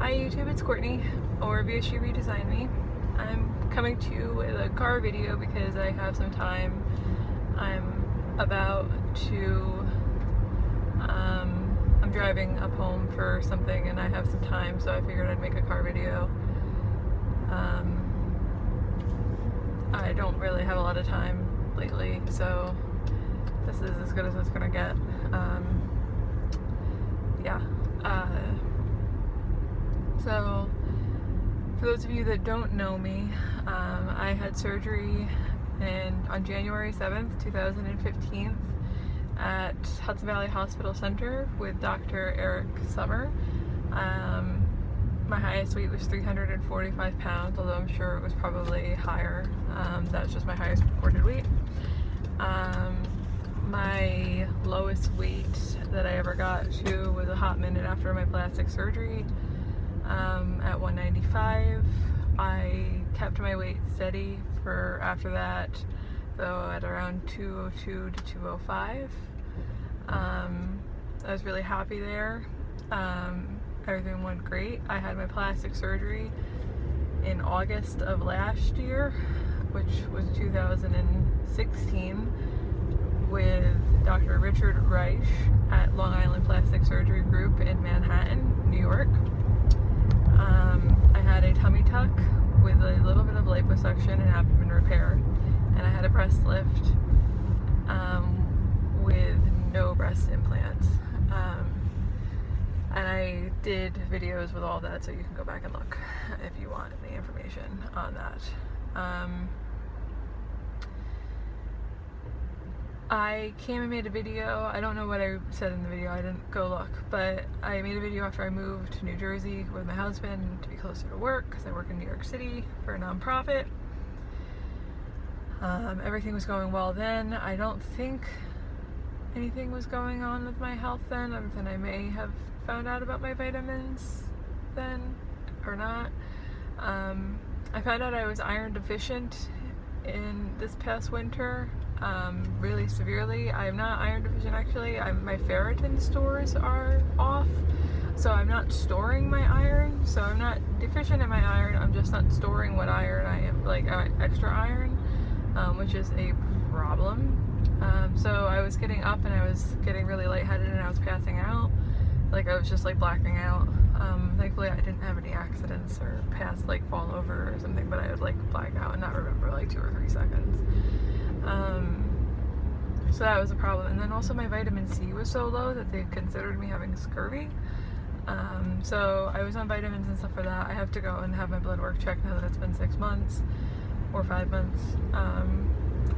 Hi YouTube, it's Courtney, or VSG Redesignme. I'm coming to you with a car video because I have some time. I'm about to, I'm driving up home for something and I have some time, so I figured I'd make a car video. I don't really have a lot of time lately, so this is as good as it's gonna get. So, for those of you that don't know me, I had surgery on January 7th, 2015 at Hudson Valley Hospital Center with Dr. Sommer. My highest weight was 345 pounds, although I'm sure it was probably higher. That's just my highest recorded weight. My lowest weight that I ever got to was a hot minute after my plastic surgery. At 195. I kept my weight steady for after that, though at around 202 to 205. I was really happy there. Everything went great. I had my plastic surgery in August of last year, which was 2016, with Dr. Richard Reish at Long Island Plastic Surgery Group in Manhattan, New York. I had a tummy tuck with a little bit of liposuction and abdomen repair, and I had a breast lift with no breast implants. And I did videos with all that, so you can go back and look if you want any information on that. I came and made a video. I don't know what I said in the video, I didn't go look, but I made a video after I moved to New Jersey with my husband to be closer to work, because I work in New York City for a nonprofit. Everything was going well then. I don't think anything was going on with my health then, other than I may have found out about my vitamins then, or not. I found out I was iron deficient in this past winter. Really severely. I'm not iron deficient actually. My ferritin stores are off, so I'm not storing my iron. So I'm not deficient in my iron, I'm just not storing what iron I am, like extra iron, which is a problem. So I was getting up and I was getting really lightheaded and I was passing out. Like I was just like blacking out. Thankfully I didn't have any accidents or fall over or something, but I would like black out and not remember like 2 or 3 seconds. So that was a problem. And then also my vitamin C was so low that they considered me having scurvy. So I was on vitamins and stuff for that. I have to go and have my blood work checked now that it's been 6 months or 5 months.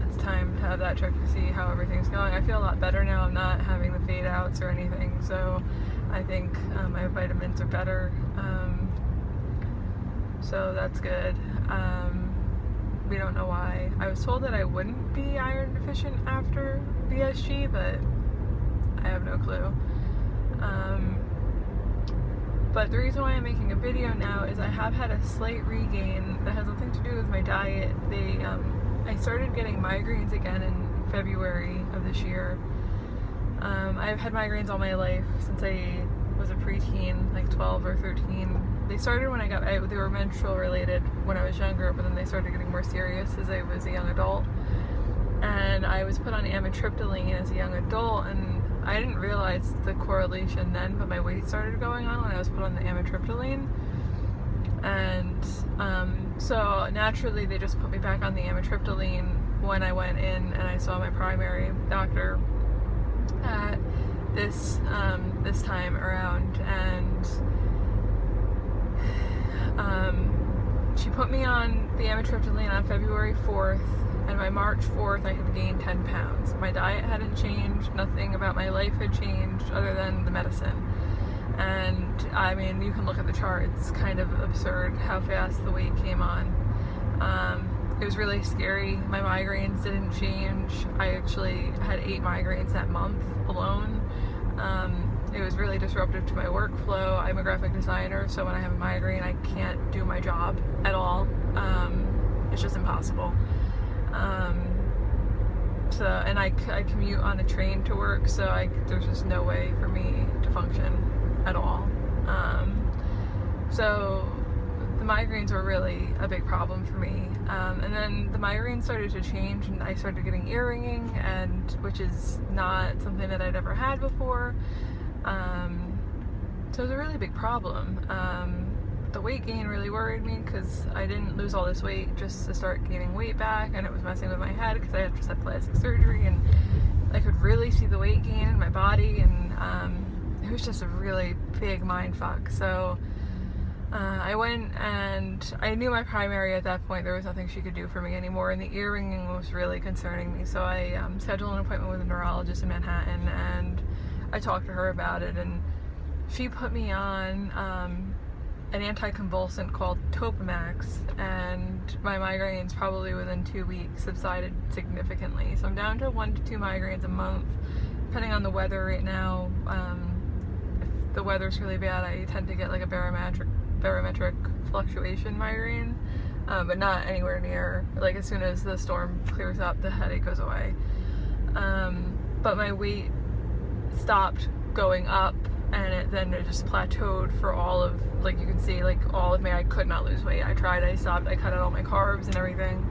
It's time to have that checked to see how everything's going. I feel a lot better now. I'm not having the fade outs or anything, so I think my vitamins are better. So that's good. We don't know why. I was told that I wouldn't be iron deficient after VSG, but I have no clue. But the reason why I'm making a video now is I have had a slight regain that has nothing to do with my diet. I started getting migraines again in February of this year. I've had migraines all my life since I was a preteen, like 12 or 13. They started when they were menstrual related when I was younger, but then they started getting more serious as I was a young adult. And I was put on amitriptyline as a young adult, and I didn't realize the correlation then, but my weight started going on when I was put on the amitriptyline. And so naturally they just put me back on the amitriptyline when I went in and I saw my primary doctor at this time around, and she put me on the amitriptyline on February 4th, and by March 4th I had gained 10 pounds. My diet hadn't changed, nothing about my life had changed other than the medicine. And I mean, you can look at the chart, it's kind of absurd how fast the weight came on. It was really scary. My migraines didn't change. I actually had 8 migraines that month alone. It was really disruptive to my workflow. I'm a graphic designer, so when I have a migraine, I can't do my job at all. It's just impossible. And I commute on a train to work, so there's just no way for me to function at all. So the migraines were really a big problem for me. And then the migraines started to change, and I started getting ear ringing, and which is not something that I'd ever had before. So it was a really big problem. The weight gain really worried me because I didn't lose all this weight just to start gaining weight back, and it was messing with my head because I had just had plastic surgery, and I could really see the weight gain in my body, and it was just a really big mind fuck. So I went, and I knew my primary at that point. There was nothing she could do for me anymore, and the ear ringing was really concerning me. So I scheduled an appointment with a neurologist in Manhattan, and I talked to her about it, and she put me on an anticonvulsant called Topamax, and my migraines probably within 2 weeks subsided significantly. So I'm down to 1 to 2 migraines a month, depending on the weather right now. If the weather's really bad, I tend to get like a barometric fluctuation migraine, but not anywhere near, like as soon as the storm clears up, the headache goes away. But my weight stopped going up, and then it just plateaued for all of, like you can see, like all of May. I could not lose weight. I tried, I stopped, I cut out all my carbs and everything.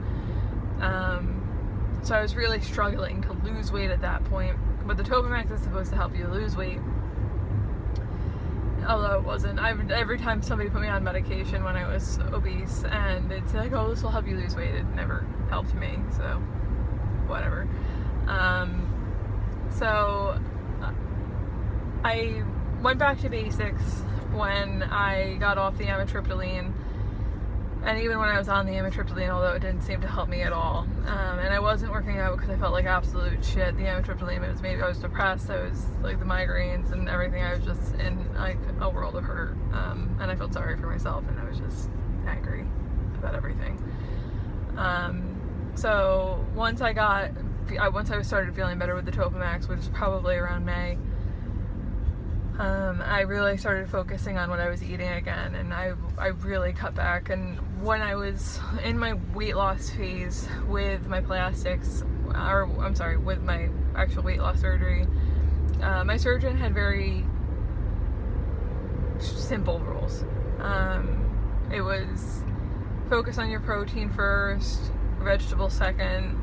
So I was really struggling to lose weight at that point. But the Topamax is supposed to help you lose weight, although it wasn't. Every time somebody put me on medication when I was obese, and it's like, oh, this will help you lose weight, it never helped me, so whatever. So I went back to basics when I got off the amitriptyline, and even when I was on the amitriptyline, although it didn't seem to help me at all. And I wasn't working out because I felt like absolute shit. The amitriptyline, it was maybe I was depressed, I was like the migraines and everything, I was just in like a world of hurt, and I felt sorry for myself, and I was just angry about everything. So once I started feeling better with the Topamax, which was probably around May, I really started focusing on what I was eating again, and I really cut back. And when I was in my weight loss phase with my plastics, or I'm sorry, with my actual weight loss surgery, my surgeon had very simple rules. It was focus on your protein first, vegetables second,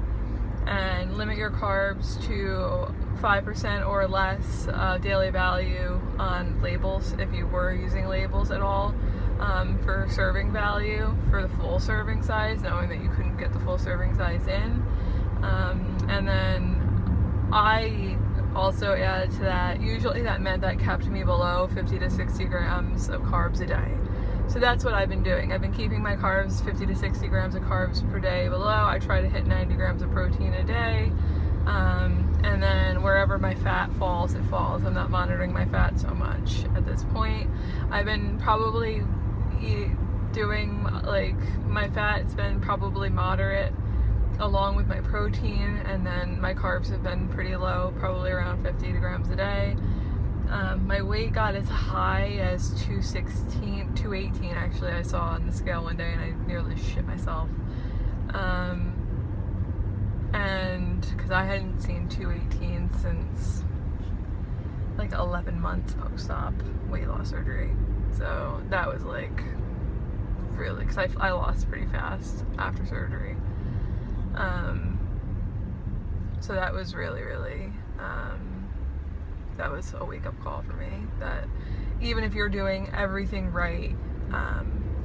and limit your carbs to 5% or less daily value on labels, if you were using labels at all, for serving value for the full serving size, knowing that you couldn't get the full serving size in. And then I also added to that, usually that meant that kept me below 50 to 60 grams of carbs a day. So that's what I've been doing. I've been keeping my carbs 50 to 60 grams of carbs per day below. I try to hit 90 grams of protein a day. And then wherever my fat falls, it falls. I'm not monitoring my fat so much at this point. I've been probably doing, like, my fat's been probably moderate along with my protein, and then my carbs have been pretty low, probably around 50 grams a day. My weight got as high as 218 actually, I saw on the scale one day, and I nearly shit myself. And because I hadn't seen 218 since like 11 months post-op weight loss surgery. So that was like really, because I lost pretty fast after surgery. So that was really, that was a wake-up call for me, that even if you're doing everything right,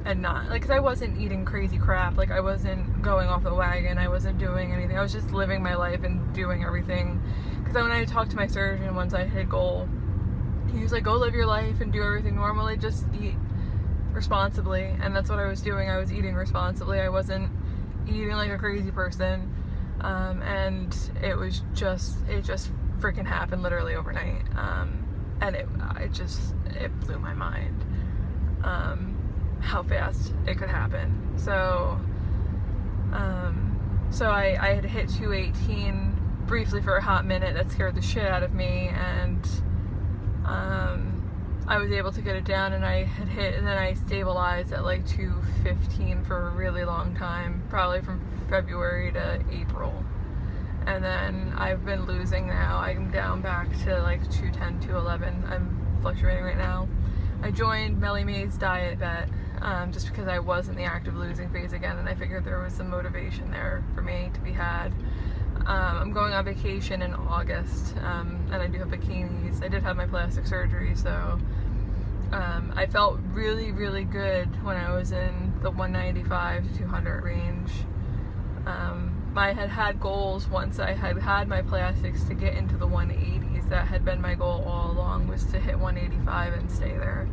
and not, like, because I wasn't eating crazy crap, like, I wasn't going off the wagon, I wasn't doing anything, I was just living my life and doing everything. Because when I talked to my surgeon once I hit goal, he was like, go live your life and do everything normally, just eat responsibly. And that's what I was doing. I was eating responsibly, I wasn't eating like a crazy person, and it just freaking happened literally overnight, and it blew my mind how fast it could happen. So I had hit 218 briefly for a hot minute. That scared the shit out of me, and I was able to get it down, and I had hit, and then I stabilized at like 215 for a really long time, probably from February to April. And then I've been losing now. I'm down back to like 210, 211. I'm fluctuating right now. I joined Melly May's diet bet just because I was in the active losing phase again, and I figured there was some motivation there for me to be had. I'm going on vacation in August, and I do have bikinis. I did have my plastic surgery, so I felt really, really good when I was in the 195 to 200 range. I had goals once I had had my plastics to get into the 180s. That had been my goal all along, was to hit 185 and stay there.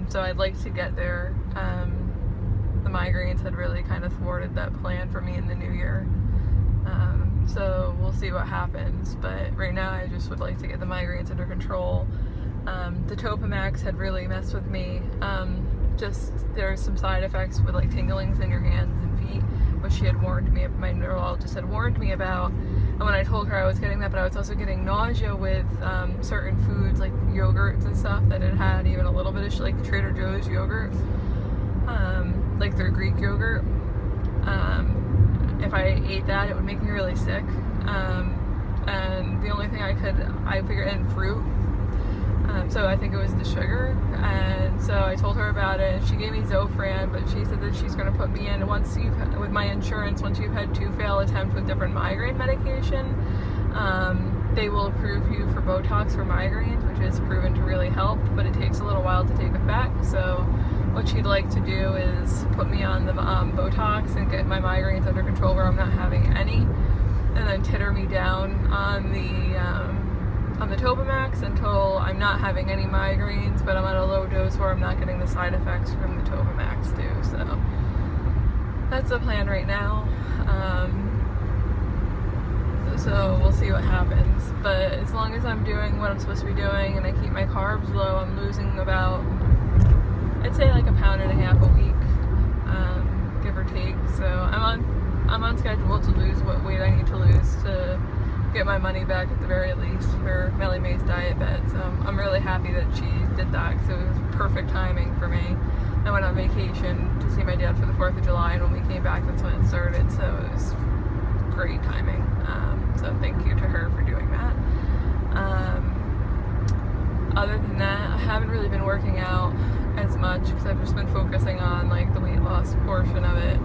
So I'd like to get there. The migraines had really kind of thwarted that plan for me in the new year. So we'll see what happens, but right now I just would like to get the migraines under control. The Topamax had really messed with me. Just there's some side effects with like tinglings in your hands and feet, which she had warned me, my neurologist had warned me about. And when I told her I was getting that, but I was also getting nausea with certain foods like yogurts and stuff that it had even a little bit of like Trader Joe's yogurt, like their Greek yogurt. If I ate that, it would make me really sick. And the only thing I figured in fruit. So I think it was the sugar, and so I told her about it, and she gave me Zofran, but she said that she's going to put me in with my insurance, once you've had 2 failed attempts with different migraine medication, they will approve you for Botox for migraines, which is proven to really help, but it takes a little while to take effect. So what she'd like to do is put me on the Botox and get my migraines under control where I'm not having any, and then titter me down on the Topamax until I'm not having any migraines, but I'm at a low dose where I'm not getting the side effects from the Topamax too. So that's the plan right now. So we'll see what happens. But as long as I'm doing what I'm supposed to be doing and I keep my carbs low, I'm losing about, I'd say like 1.5 pounds a week, give or take. So I'm on schedule to lose what weight I need to lose to get my money back at the very least for Melly May's diet bet. So I'm really happy that she did that, because it was perfect timing for me. I went on vacation to see my dad for the 4th of July, and when we came back, that's when it started. So it was great timing. So thank you to her for doing that. Other than that, I haven't really been working out as much because I've just been focusing on like the weight loss portion of it.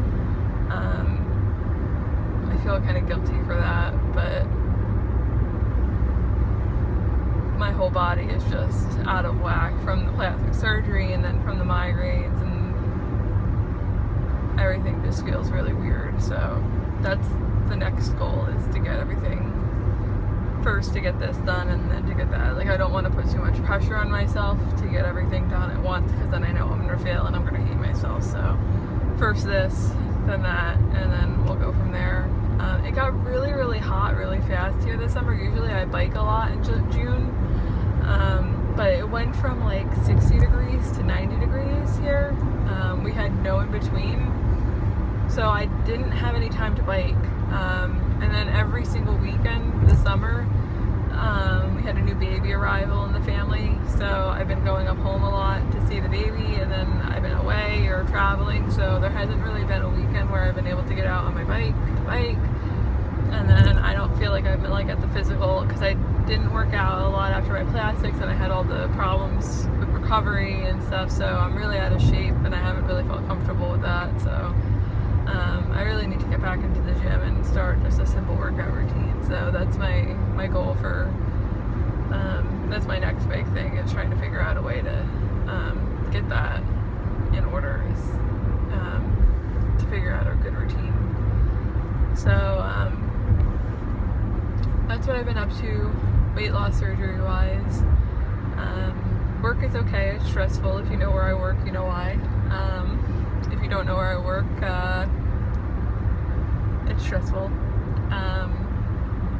I feel kind of guilty for that, but my whole body is just out of whack from the plastic surgery and then from the migraines, and everything just feels really weird. So that's the next goal, is to get everything first, to get this done, and then to get that. Like, I don't want to put too much pressure on myself to get everything done at once, because then I know I'm going to fail and I'm going to hate myself. So first this, then that, and then we'll go from there. It got really, really hot really fast here this summer. Usually I bike a lot in June, but it went from like 60 degrees to 90 degrees here. We had no in between, so I didn't have any time to bike. And then every single weekend this summer, we had a new baby arrival in the family, so I've been going up home a lot to see the baby, and then I've been away or traveling, so there hasn't really been a weekend where I've been able to get out on my bike to bike. And then I don't feel like I've been like at the physical, because I didn't work out a lot after my plastics, and I had all the problems with recovery and stuff, so I'm really out of shape, and I haven't really felt comfortable with that. So I really need to get back into the gym and start just a simple workout routine. So that's my goal for, that's my next big thing, is trying to figure out a way to get that in order, is to figure out a good routine. So that's what I've been up to weight loss surgery wise. Work is okay, it's stressful. If you know where I work, you know why. If you don't know where I work, it's stressful.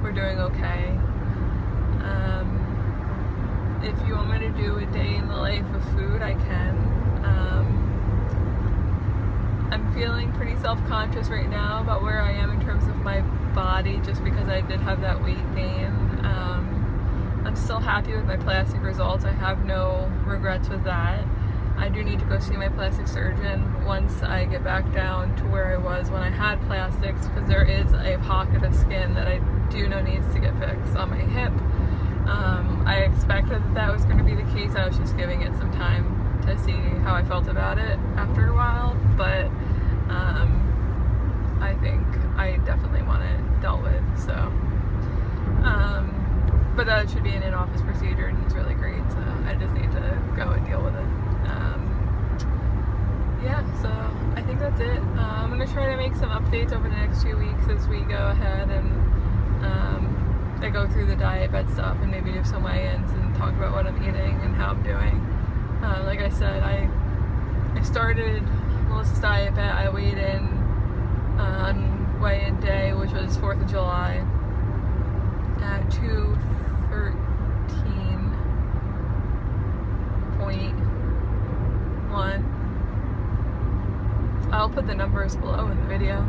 We're doing okay. If you want me to do a day in the life of food, I can. I'm feeling pretty self-conscious right now about where I am in terms of my body, just because I did have that weight gain. I'm still happy with my plastic results. I have no regrets with that. I do need to go see my plastic surgeon once I get back down to where I was when I had plastics, because there is a pocket of skin that I do know needs to get fixed on my hip, I expected that was going to be the case. I was just giving it some time to see how I felt about it after a while, but I think I definitely want it dealt with, so but that should be an in-office procedure, and he's really great, so I just need to go and deal with it. Yeah, so I think that's it. I'm going to try to make some updates over the next few weeks as we go ahead and I go through the diet bed stuff and maybe do some weigh-ins and talk about what I'm eating and how I'm doing. Like I said, I started Melissa's diet bet. I weighed in on weigh-in day, which was 4th of July, at 213.1. I'll put the numbers below in the video.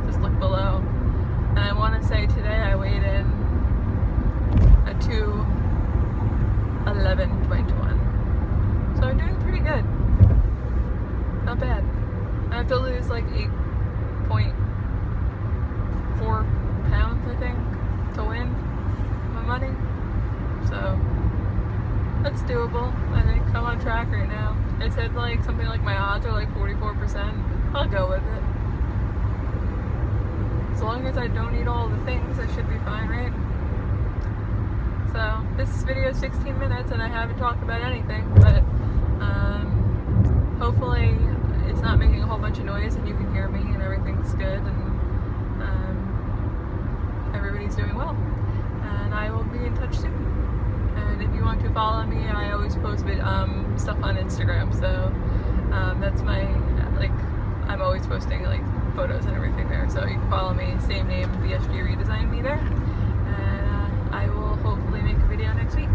Just look below. And I want to say today I weighed in at 211.1. So I'm doing pretty good. Not bad. I have to lose like 8.4 pounds, I think, to win my money. So that's doable. I think I'm on track right now. It said like something like my odds are like 44%. I'll go with it. As long as I don't eat all the things, I should be fine, right? So this video is 16 minutes and I haven't talked about anything, but hopefully it's not making a whole bunch of noise and you can hear me and everything's good and everybody's doing well. And I will be in touch soon. And if you want to follow me, I always post stuff on Instagram, so that's my, like, I'm always posting like photos and everything there, so you can follow me, same name, VSG Redesignme there, and I will hopefully make a video next week.